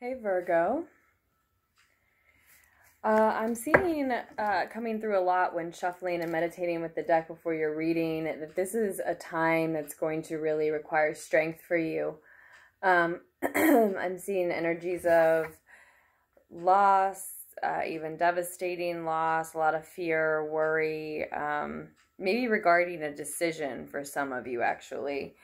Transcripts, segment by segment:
Hey Virgo. I'm seeing coming through a lot when shuffling and meditating with the deck before your reading that this is a time that's going to really require strength for you. I'm seeing energies of loss, even devastating loss, a lot of fear, worry, maybe regarding a decision for some of you actually.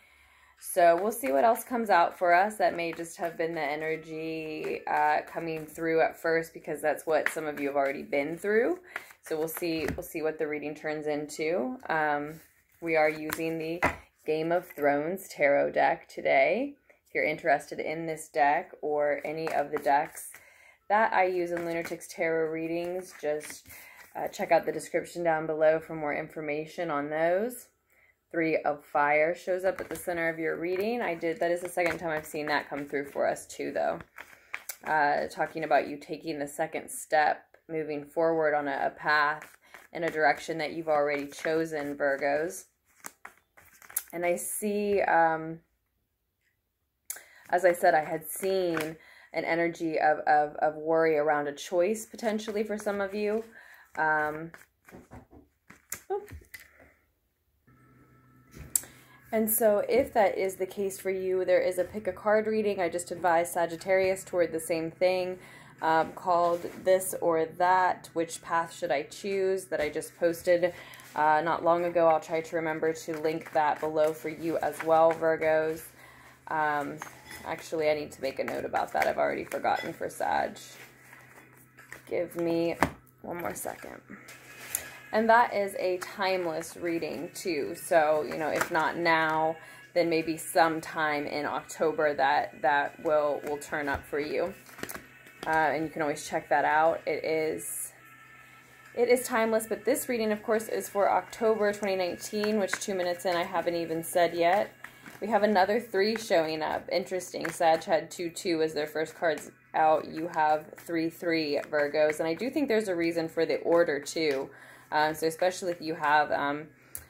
So we'll see what else comes out for us. That may just have been the energy coming through at first because that's what some of you have already been through. So we'll see what the reading turns into. We are using the Game of Thrones tarot deck today. If you're interested in this deck or any of the decks that I use in Lunartics Tarot readings, just check out the description down below for more information on those. 3 of Fire shows up at the center of your reading. That is the second time I've seen that come through for us too, though. Talking about you taking the second step, moving forward on a path in a direction that you've already chosen, Virgos. And I see, as I said, I had seen an energy of worry around a choice potentially for some of you. And so if that is the case for you, there is a pick a card reading. I just advised Sagittarius toward the same thing, called This or That, Which Path Should I Choose, that I just posted not long ago. I'll try to remember to link that below for you as well, Virgos. Actually, I need to make a note about that. I've already forgotten for Sag. Give me one more second. And that is a timeless reading too. So, you know, if not now, then maybe sometime in October that will turn up for you. And you can always check that out. It is timeless, but this reading, of course, is for October 2019, which 2 minutes in I haven't even said yet. We have another 3 showing up. Interesting. Sag had 2-2 as their first cards out. You have 3-3, Virgos. And I do think there's a reason for the order too. So especially if you have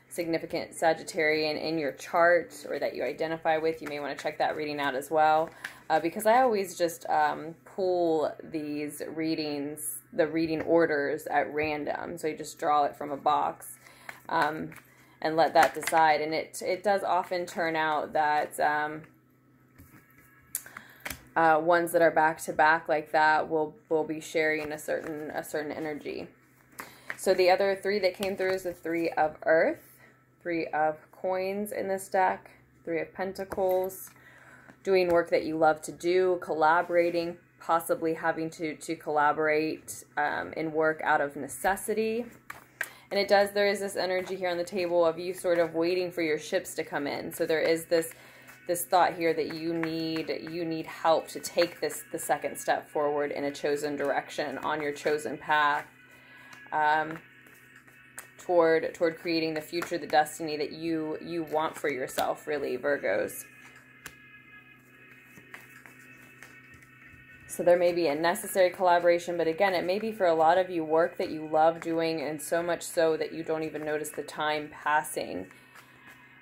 significant Sagittarian in your chart or that you identify with, you may want to check that reading out as well. Because I always just pull these readings, the reading orders at random. So you just draw it from a box and let that decide. And it does often turn out that ones that are back to back like that will be sharing a certain energy. So the other 3 that came through is the 3 of Earth, 3 of Coins in this deck, 3 of Pentacles, doing work that you love to do, collaborating, possibly having to collaborate in work out of necessity. And there is this energy here on the table of you sort of waiting for your ships to come in. So there is this thought here that you need help to take the second step forward in a chosen direction on your chosen path. Toward creating the future, the destiny that you want for yourself, really, Virgos. So there may be a necessary collaboration, but again, it may be for a lot of you work that you love doing, and so much so that you don't even notice the time passing.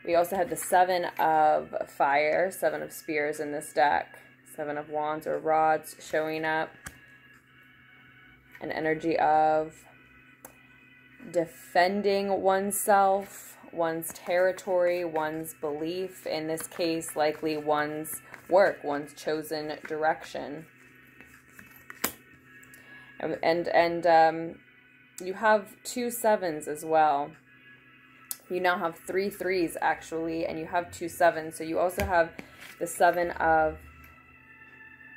We also had the 7 of Fire, 7 of Spears in this deck, 7 of Wands or Rods showing up. An energy of defending oneself, one's territory, one's belief, in this case likely one's work, one's chosen direction. And you have 2 7s as well. You now have 3 3s actually, and you have 2 7s. So you also have the 7 of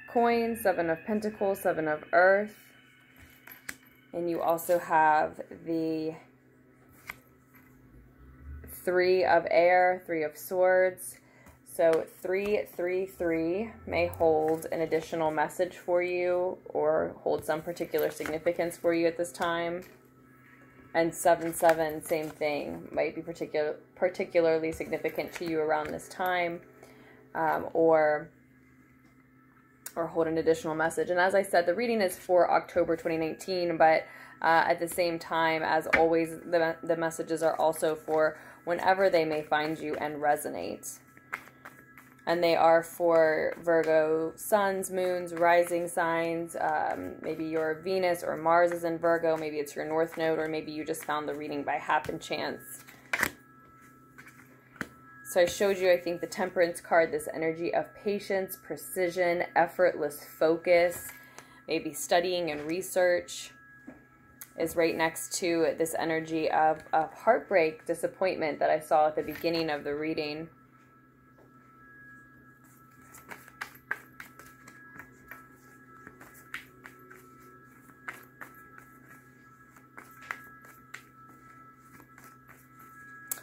Coins, 7 of Pentacles, 7 of Earth. And you also have the 3 of Air, 3 of Swords. So 3 3 3 may hold an additional message for you or hold some particular significance for you at this time. And 7 7, same thing, might be particularly significant to you around this time, or hold an additional message. And as I said, the reading is for October 2019, but at the same time, as always, the messages are also for whenever they may find you and resonate. And they are for Virgo suns, moons, rising signs. Maybe your Venus or Mars is in Virgo. Maybe it's your North Node, or maybe you just found the reading by happen chance. So I showed you, I think, the Temperance card, this energy of patience, precision, effortless focus, maybe studying and research, is right next to this energy of heartbreak, disappointment that I saw at the beginning of the reading.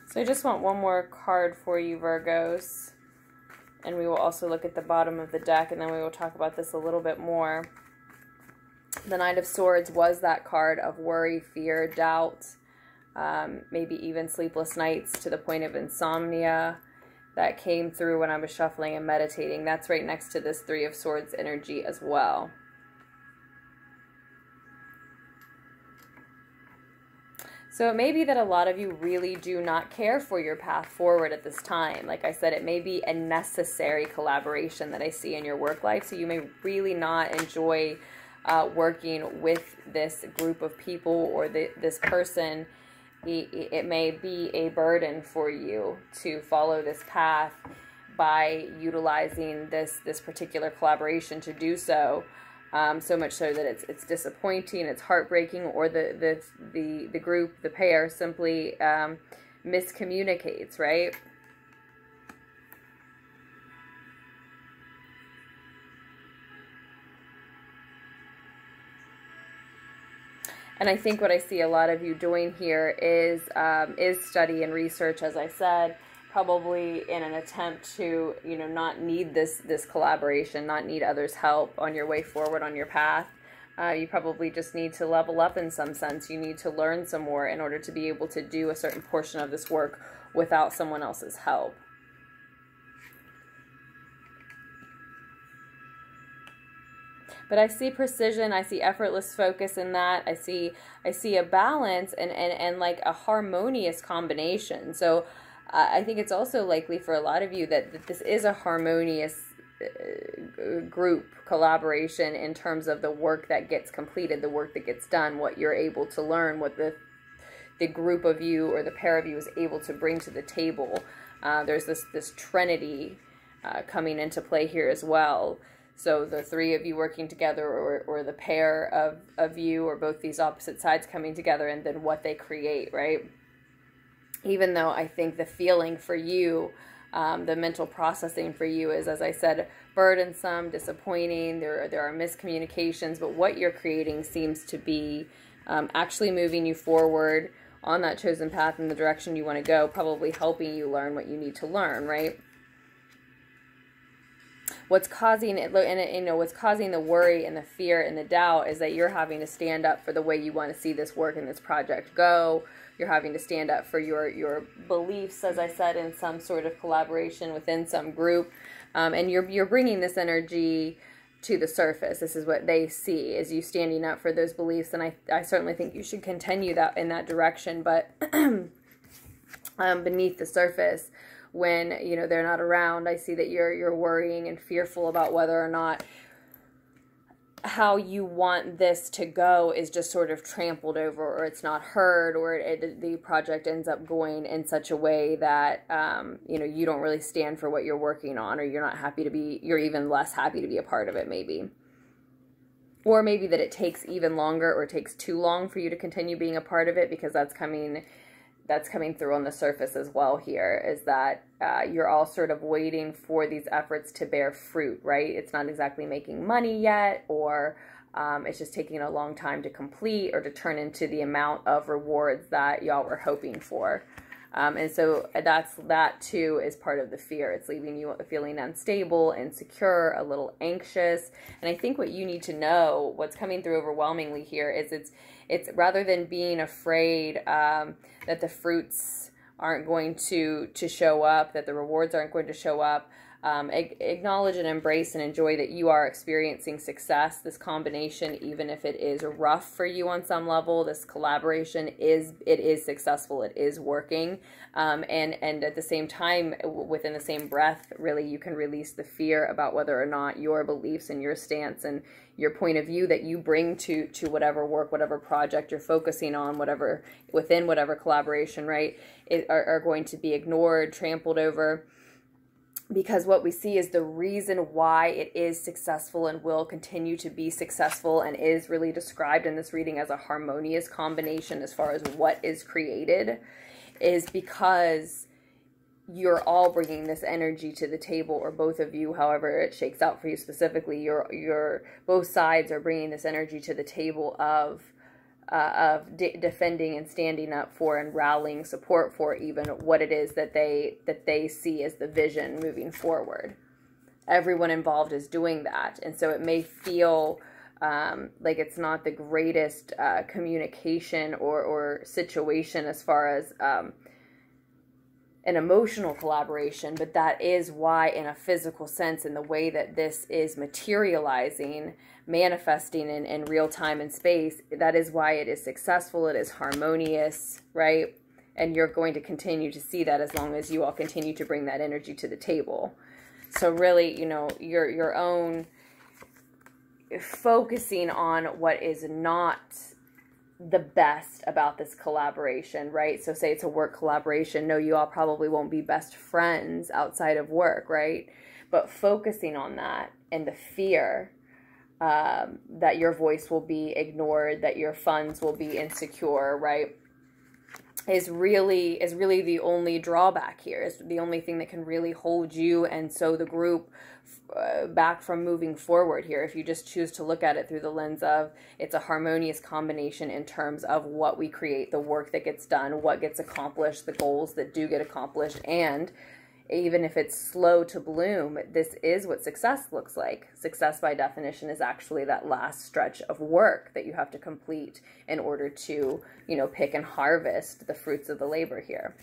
So I just want one more card for you, Virgos, and we will also look at the bottom of the deck, and then we will talk about this a little bit more. The Knight of Swords was that card of worry, fear, doubt, maybe even sleepless nights to the point of insomnia that came through when I was shuffling and meditating. That's right next to this Three of Swords energy as well. So it may be that a lot of you really do not care for your path forward at this time. Like I said, it may be a necessary collaboration that I see in your work life. So you may really not enjoy working with this group of people or this person. It may be a burden for you to follow this path by utilizing this particular collaboration to do so. So much so that it's disappointing, it's heartbreaking, or the group, the pair, simply miscommunicates, right? And I think what I see a lot of you doing here is study and research, as I said, probably in an attempt to, you know, not need this collaboration, not need others' help on your way forward on your path. You probably just need to level up in some sense. You need to learn some more in order to be able to do a certain portion of this work without someone else's help. But I see precision, I see effortless focus in that. I see a balance and like a harmonious combination. So I think it's also likely for a lot of you that this is a harmonious group collaboration in terms of the work that gets completed, the work that gets done, what you're able to learn, what the group of you or the pair of you is able to bring to the table. There's this trinity coming into play here as well. So the three of you working together, or the pair of you, or both these opposite sides coming together, and then what they create, right? Even though I think the feeling for you, the mental processing for you is, as I said, burdensome, disappointing, there are miscommunications, but what you're creating seems to be actually moving you forward on that chosen path in the direction you want to go, probably helping you learn what you need to learn, right? What's causing it, and you know, what's causing the worry and the fear and the doubt is that you're having to stand up for the way you want to see this work and this project go. You're having to stand up for your beliefs, as I said, in some sort of collaboration within some group, and you're bringing this energy to the surface. This is what they see, is you standing up for those beliefs, and I certainly think you should continue that in that direction. But beneath the surface, when, you know, they're not around, I see that you're worrying and fearful about whether or not how you want this to go is just sort of trampled over, or it's not heard, or the project ends up going in such a way that you know, you don't really stand for what you're working on, or you're even less happy to be a part of it, maybe. Or maybe that it takes even longer, or it takes too long for you to continue being a part of it, because that's coming through on the surface as well here, is that you're all sort of waiting for these efforts to bear fruit, right? It's not exactly making money yet, or it's just taking a long time to complete or to turn into the amount of rewards that y'all were hoping for. And so that too is part of the fear. It's leaving you feeling unstable, insecure, a little anxious. And I think what you need to know, what's coming through overwhelmingly here, is it's rather than being afraid that the fruits aren't going to show up, that the rewards aren't going to show up, acknowledge and embrace and enjoy that you are experiencing success. This combination, even if it is rough for you on some level, this collaboration is successful. It is working. And at the same time, within the same breath, really, you can release the fear about whether or not your beliefs and your stance and your point of view that you bring to whatever work, whatever project you're focusing on, within whatever collaboration, right, are going to be ignored, trampled over. Because what we see is the reason why it is successful and will continue to be successful and is really described in this reading as a harmonious combination as far as what is created, is because you're all bringing this energy to the table, or both of you, however it shakes out for you specifically, you're both sides are bringing this energy to the table of defending and standing up for and rallying support for even what it is that they see as the vision moving forward. Everyone involved is doing that, and so it may feel like it's not the greatest communication or situation as far as an emotional collaboration, but that is why, in a physical sense, in the way that this is materializing, manifesting in real time and space, that is why it is successful, it is harmonious, right? And you're going to continue to see that as long as you all continue to bring that energy to the table. So really, your own focusing on what is not the best about this collaboration, right? So say it's a work collaboration. No, you all probably won't be best friends outside of work, right? But focusing on that and the fear that your voice will be ignored, that your funds will be insecure, right, is really the only drawback here, is the only thing that can really hold you and so the group back from moving forward here. If you just choose to look at it through the lens of it's a harmonious combination in terms of what we create, the work that gets done, what gets accomplished, the goals that do get accomplished, and even if it's slow to bloom, this is what success looks like. Success, by definition, is actually that last stretch of work that you have to complete in order to, pick and harvest the fruits of the labor here.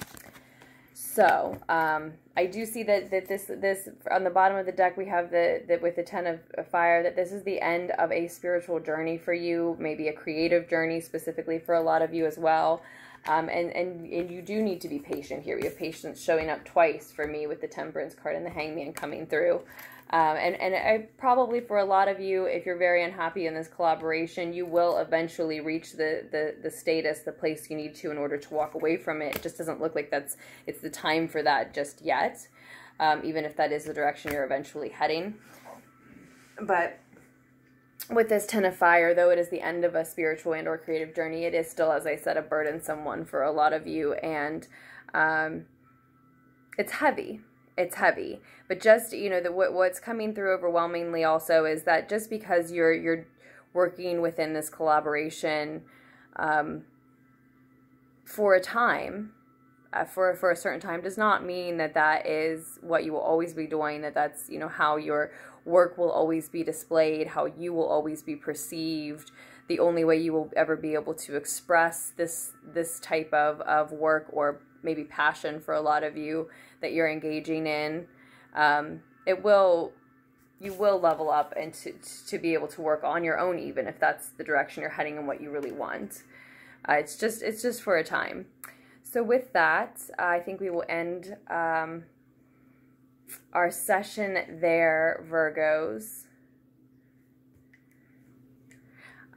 So, I do see that this on the bottom of the deck, we have with the Ten of Fire, that this is the end of a spiritual journey for you, maybe a creative journey specifically for a lot of you as well. And you do need to be patient here. We have patience showing up twice for me with the Temperance card and the Hangman coming through. And I probably for a lot of you, if you're very unhappy in this collaboration, you will eventually reach the status, the place you need to in order to walk away from it. It just doesn't look like it's the time for that just yet, even if that is the direction you're eventually heading. But with this Ten of Fire, though it is the end of a spiritual and or creative journey, it is still, as I said, a burdensome one for a lot of you, and it's heavy. It's heavy. But just, what's coming through overwhelmingly also is that just because you're working within this collaboration for a time, for a certain time, does not mean that is what you will always be doing, that's, how your work will always be displayed, how you will always be perceived. The only way you will ever be able to express this type of work, or maybe passion for a lot of you that you're engaging in, you will level up and to be able to work on your own, even if that's the direction you're heading and what you really want. It's just for a time. So with that, I think we will end our session there, Virgos.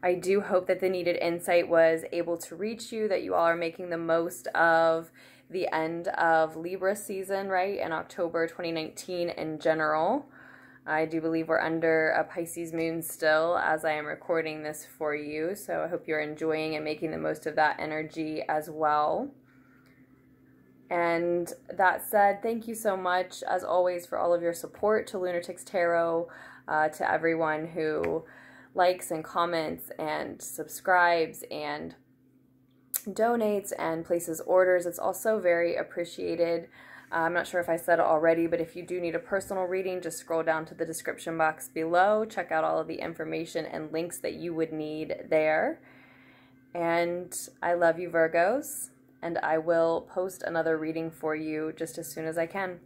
I do hope that the needed insight was able to reach you, that you all are making the most of the end of Libra season, right, in October 2019 in general. I do believe we're under a Pisces moon still as I am recording this for you, so I hope you're enjoying and making the most of that energy as well. And that said, thank you so much, as always, for all of your support to Lunartics Tarot, to everyone who likes and comments and subscribes and donates and places orders. It's also very appreciated. I'm not sure if I said it already, but if you do need a personal reading, just scroll down to the description box below. Check out all of the information and links that you would need there. And I love you, Virgos. And I will post another reading for you just as soon as I can.